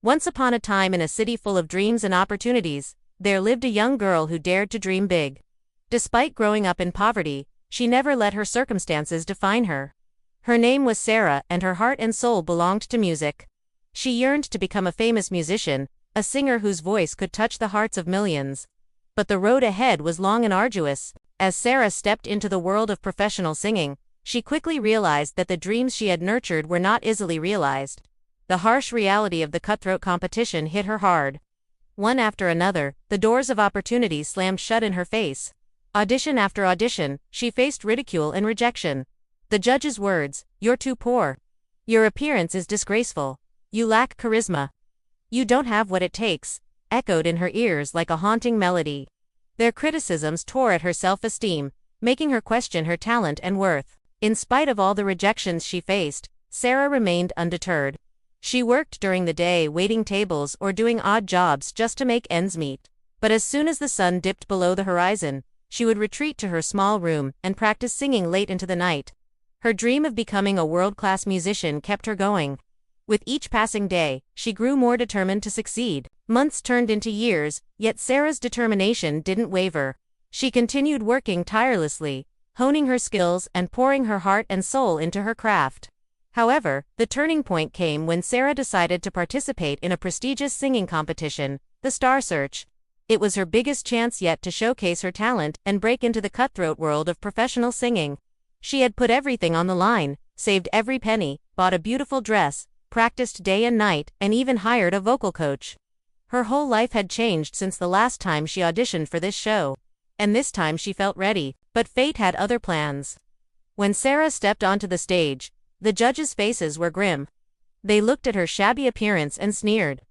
Once upon a time in a city full of dreams and opportunities, there lived a young girl who dared to dream big. Despite growing up in poverty, she never let her circumstances define her. Her name was Sarah, and her heart and soul belonged to music. She yearned to become a famous musician, a singer whose voice could touch the hearts of millions. But the road ahead was long and arduous. As Sarah stepped into the world of professional singing, she quickly realized that the dreams she had nurtured were not easily realized. The harsh reality of the cutthroat competition hit her hard. One after another, the doors of opportunity slammed shut in her face. Audition after audition, she faced ridicule and rejection. The judges' words, "You're too poor. Your appearance is disgraceful. You lack charisma. You don't have what it takes," echoed in her ears like a haunting melody. Their criticisms tore at her self-esteem, making her question her talent and worth. In spite of all the rejections she faced, Sarah remained undeterred. She worked during the day waiting tables or doing odd jobs just to make ends meet. But as soon as the sun dipped below the horizon, she would retreat to her small room and practice singing late into the night. Her dream of becoming a world-class musician kept her going. With each passing day, she grew more determined to succeed. Months turned into years, yet Sarah's determination didn't waver. She continued working tirelessly, honing her skills and pouring her heart and soul into her craft. However, the turning point came when Sarah decided to participate in a prestigious singing competition, the Star Search. It was her biggest chance yet to showcase her talent and break into the cutthroat world of professional singing. She had put everything on the line, saved every penny, bought a beautiful dress, practiced day and night, and even hired a vocal coach. Her whole life had changed since the last time she auditioned for this show. And this time she felt ready, but fate had other plans. When Sarah stepped onto the stage, the judges' faces were grim. They looked at her shabby appearance and sneered.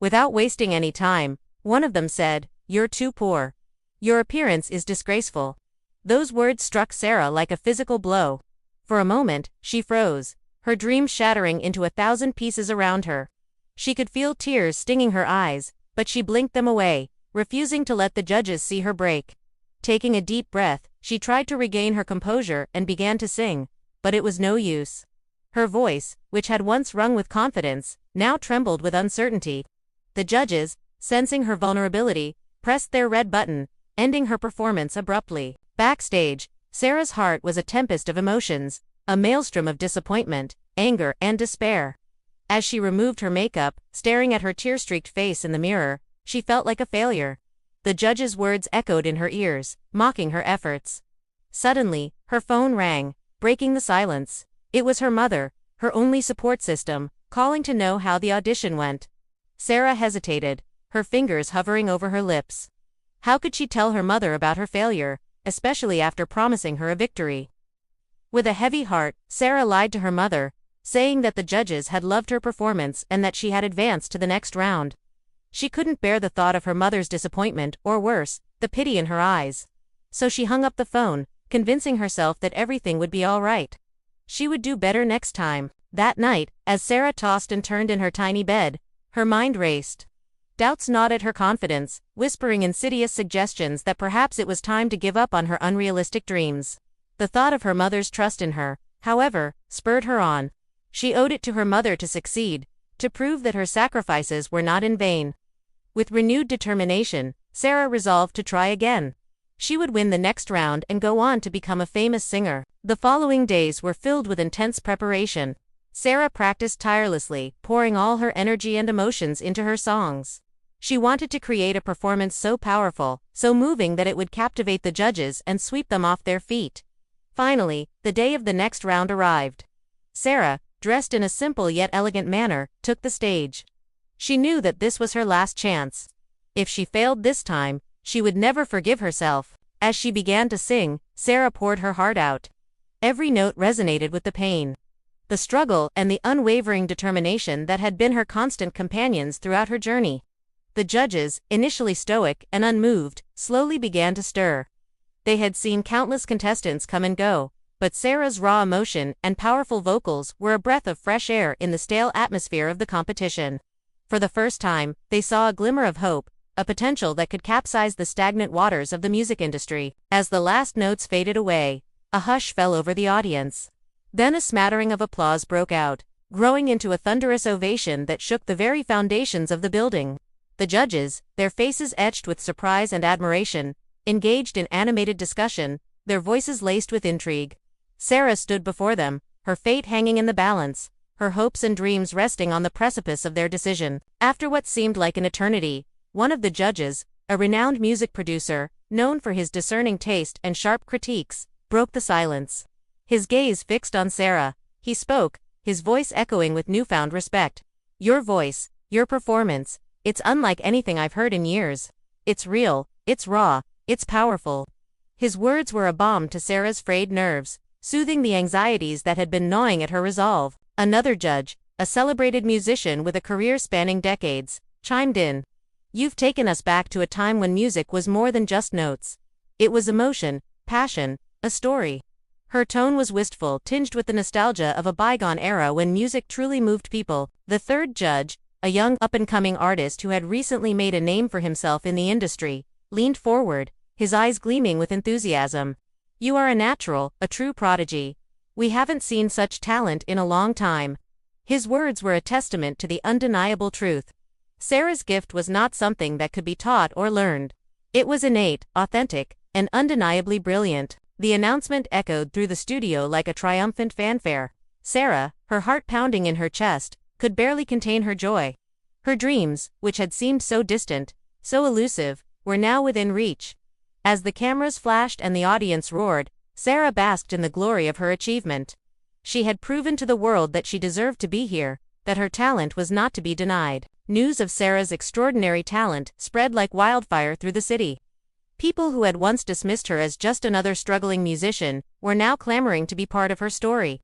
Without wasting any time, one of them said, "You're too poor. Your appearance is disgraceful." Those words struck Sarah like a physical blow. For a moment, she froze, her dreams shattering into 1,000 pieces around her. She could feel tears stinging her eyes, but she blinked them away, refusing to let the judges see her break. Taking a deep breath, she tried to regain her composure and began to sing, but it was no use. Her voice, which had once rung with confidence, now trembled with uncertainty. The judges, sensing her vulnerability, pressed their red button, ending her performance abruptly. Backstage, Sarah's heart was a tempest of emotions, a maelstrom of disappointment, anger, and despair. As she removed her makeup, staring at her tear-streaked face in the mirror, she felt like a failure. The judges' words echoed in her ears, mocking her efforts. Suddenly, her phone rang, breaking the silence. It was her mother, her only support system, calling to know how the audition went. Sarah hesitated, her fingers hovering over her lips. How could she tell her mother about her failure, especially after promising her a victory? With a heavy heart, Sarah lied to her mother, saying that the judges had loved her performance and that she had advanced to the next round. She couldn't bear the thought of her mother's disappointment, or worse, the pity in her eyes. So she hung up the phone, convincing herself that everything would be all right. She would do better next time. That night, as Sarah tossed and turned in her tiny bed, her mind raced. Doubts gnawed at her confidence, whispering insidious suggestions that perhaps it was time to give up on her unrealistic dreams. The thought of her mother's trust in her, however, spurred her on. She owed it to her mother to succeed, to prove that her sacrifices were not in vain. With renewed determination, Sarah resolved to try again. She would win the next round and go on to become a famous singer. The following days were filled with intense preparation. Sarah practiced tirelessly, pouring all her energy and emotions into her songs. She wanted to create a performance so powerful, so moving that it would captivate the judges and sweep them off their feet. Finally, the day of the next round arrived. Sarah, dressed in a simple yet elegant manner, took the stage. She knew that this was her last chance. If she failed this time, she would never forgive herself. As she began to sing, Sarah poured her heart out. Every note resonated with the pain, the struggle, and the unwavering determination that had been her constant companions throughout her journey. The judges, initially stoic and unmoved, slowly began to stir. They had seen countless contestants come and go, but Sarah's raw emotion and powerful vocals were a breath of fresh air in the stale atmosphere of the competition. For the first time, they saw a glimmer of hope, a potential that could capsize the stagnant waters of the music industry. As the last notes faded away, a hush fell over the audience. Then a smattering of applause broke out, growing into a thunderous ovation that shook the very foundations of the building. The judges, their faces etched with surprise and admiration, engaged in animated discussion, their voices laced with intrigue. Sarah stood before them, her fate hanging in the balance, her hopes and dreams resting on the precipice of their decision. After what seemed like an eternity, one of the judges, a renowned music producer, known for his discerning taste and sharp critiques, broke the silence. His gaze fixed on Sarah, he spoke, his voice echoing with newfound respect. "Your voice, your performance, it's unlike anything I've heard in years. It's real, it's raw, it's powerful." His words were a balm to Sarah's frayed nerves, soothing the anxieties that had been gnawing at her resolve. Another judge, a celebrated musician with a career spanning decades, chimed in. "You've taken us back to a time when music was more than just notes. It was emotion, passion, a story." Her tone was wistful, tinged with the nostalgia of a bygone era when music truly moved people. The third judge, a young up-and-coming artist who had recently made a name for himself in the industry, leaned forward, his eyes gleaming with enthusiasm. "You are a natural, a true prodigy. We haven't seen such talent in a long time." His words were a testament to the undeniable truth. Sarah's gift was not something that could be taught or learned. It was innate, authentic, and undeniably brilliant. The announcement echoed through the studio like a triumphant fanfare. Sarah, her heart pounding in her chest, could barely contain her joy. Her dreams, which had seemed so distant, so elusive, were now within reach. As the cameras flashed and the audience roared, Sarah basked in the glory of her achievement. She had proven to the world that she deserved to be here, that her talent was not to be denied. News of Sarah's extraordinary talent spread like wildfire through the city. People who had once dismissed her as just another struggling musician were now clamoring to be part of her story.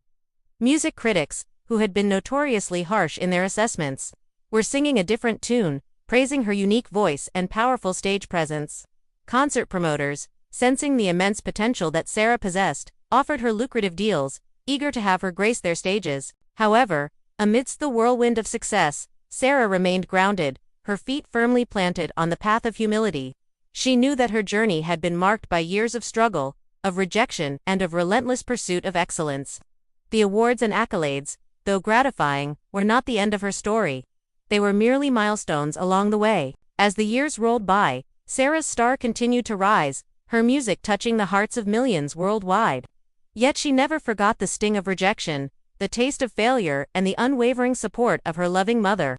Music critics, who had been notoriously harsh in their assessments, were singing a different tune, praising her unique voice and powerful stage presence. Concert promoters, sensing the immense potential that Sarah possessed, offered her lucrative deals, eager to have her grace their stages. However, amidst the whirlwind of success, Sarah remained grounded, her feet firmly planted on the path of humility. She knew that her journey had been marked by years of struggle, of rejection, and of relentless pursuit of excellence. The awards and accolades, though gratifying, were not the end of her story. They were merely milestones along the way. As the years rolled by, Sarah's star continued to rise, her music touching the hearts of millions worldwide. Yet she never forgot the sting of rejection, the taste of failure, and the unwavering support of her loving mother.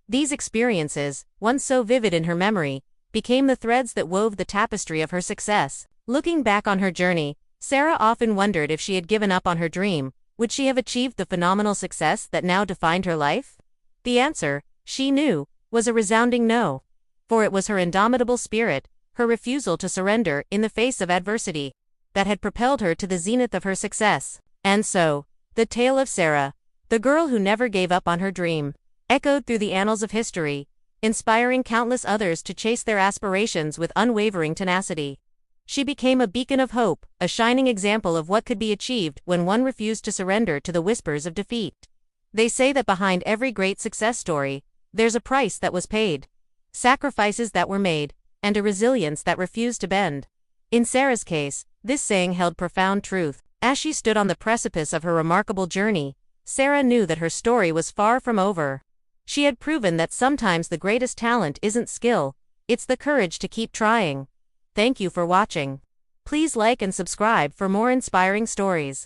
These experiences, once so vivid in her memory, became the threads that wove the tapestry of her success. Looking back on her journey, Sarah often wondered if she had given up on her dream, would she have achieved the phenomenal success that now defined her life? The answer, she knew, was a resounding no. For it was her indomitable spirit, her refusal to surrender in the face of adversity, that had propelled her to the zenith of her success. And so, the tale of Sarah, the girl who never gave up on her dream, echoed through the annals of history, inspiring countless others to chase their aspirations with unwavering tenacity. She became a beacon of hope, a shining example of what could be achieved when one refused to surrender to the whispers of defeat. They say that behind every great success story, there's a price that was paid, sacrifices that were made, and a resilience that refused to bend. In Sarah's case, this saying held profound truth. As she stood on the precipice of her remarkable journey, Sarah knew that her story was far from over. She had proven that sometimes the greatest talent isn't skill, it's the courage to keep trying. Thank you for watching. Please like and subscribe for more inspiring stories.